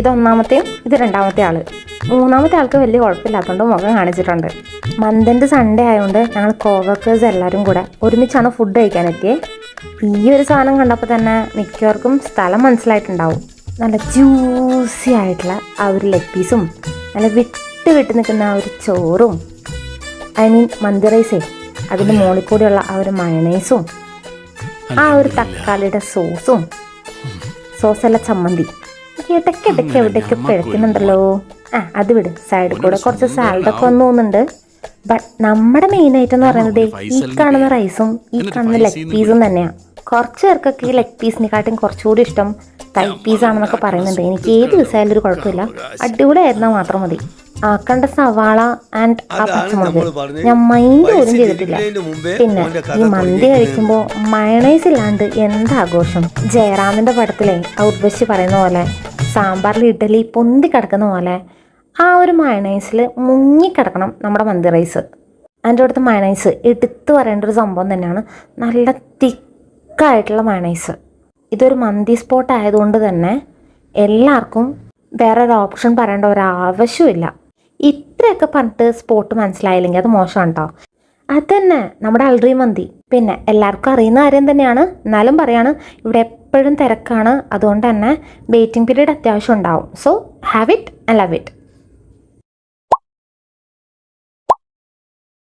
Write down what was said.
ഇത് ഒന്നാമത്തെയും ഇത് രണ്ടാമത്തെ ആൾ. മൂന്നാമത്തെ ആൾക്ക് വലിയ കുഴപ്പമില്ലാത്തതുകൊണ്ട് മുഖം കാണിച്ചിട്ടുണ്ട്. മന്തിൻ്റെ സൺഡേ ആയതുകൊണ്ട് ഞങ്ങൾ കോവർക്കേഴ്സ് എല്ലാവരും കൂടെ ഒരുമിച്ചാണ് ഫുഡ് കഴിക്കാനെത്തിയേ. ഈ ഒരു സാധനം കണ്ടപ്പോൾ തന്നെ മിക്കവർക്കും സ്ഥലം മനസ്സിലായിട്ടുണ്ടാവും. നല്ല ജ്യൂസി ആയിട്ടുള്ള ആ ഒരു ലെഗ് പീസും നല്ല വിട്ട് നിൽക്കുന്ന ആ ഒരു ചോറും, ഐ മീൻ മന്തി റൈസേ, അതിൻ്റെ മുകളിൽ കൂടെയുള്ള ആ ഒരു മയണൈസും ആ ഒരു തക്കാളിയുടെ സോസല്ല ചമ്മന്തി ഇടയ്ക്കിടയ്ക്ക് എവിടെയൊക്കെ പിഴക്കുന്നുണ്ടല്ലോ. അത് വിട്, സൈഡിൽ കൂടെ കുറച്ച് സാലഡൊക്കെ വന്നു പോകുന്നുണ്ട്. ബട്ട് നമ്മുടെ മെയിൻ ഐറ്റം എന്ന് പറയുന്നത് ഈ കാണുന്ന റൈസും ഈ കാണുന്ന ലെഗ് പീസും തന്നെയാണ്. കുറച്ച് പേർക്കൊക്കെ ഈ ലെഗ് പീസിനെക്കാട്ടും കുറച്ചുകൂടി ഇഷ്ടം തൈ പീസാണെന്നൊക്കെ പറയുന്നുണ്ട്. എനിക്ക് ഏത് ദിവസമായാലും ഒരു കുഴപ്പമില്ല, അടിപൊളിയായിരുന്നാൽ മാത്രം മതി. കണ്ട സവാള ആൻഡ് ആ പച്ചമുളക് ഞാൻ മൈൻഡ് പോലും ചെയ്തിട്ടില്ല. പിന്നെ ഈ മന്തി കഴിക്കുമ്പോൾ മയണൈസ് ഇല്ലാണ്ട് എന്താഘോഷം. ജയറാമിൻ്റെ പടത്തിലെ ഔർവശി പറയുന്ന പോലെ സാമ്പാറിൽ ഇഡലി പൊന്തി കിടക്കുന്ന പോലെ ആ ഒരു മയണൈസിൽ മുങ്ങിക്കിടക്കണം നമ്മുടെ മന്തി റൈസ്. അതിൻ്റെ അടുത്ത് മയണൈസ് എടുത്തു പറയേണ്ട ഒരു സംഭവം തന്നെയാണ്. നല്ല തിക്കായിട്ടുള്ള മയണൈസ്. ഇതൊരു മന്തി സ്പോട്ട് ആയതുകൊണ്ട് തന്നെ എല്ലാവർക്കും വേറൊരു ഓപ്ഷൻ പറയേണ്ട ഒരാവശ്യമില്ല. ഇത്രയൊക്കെ പറഞ്ഞിട്ട് സ്പോട്ട് മനസ്സിലായില്ലെങ്കിൽ അത് മോശമാണ് കേട്ടോ. അത് തന്നെ നമ്മുടെ അൽഡ്രീം മന്തി. പിന്നെ എല്ലാവർക്കും അറിയുന്ന കാര്യം തന്നെയാണ്, എന്നാലും പറയാണ്, ഇവിടെ എപ്പോഴും തിരക്കാണ്. അതുകൊണ്ട് തന്നെ വെയിറ്റിംഗ് പീരീഡ് അത്യാവശ്യം ഉണ്ടാവും. So have it and love it.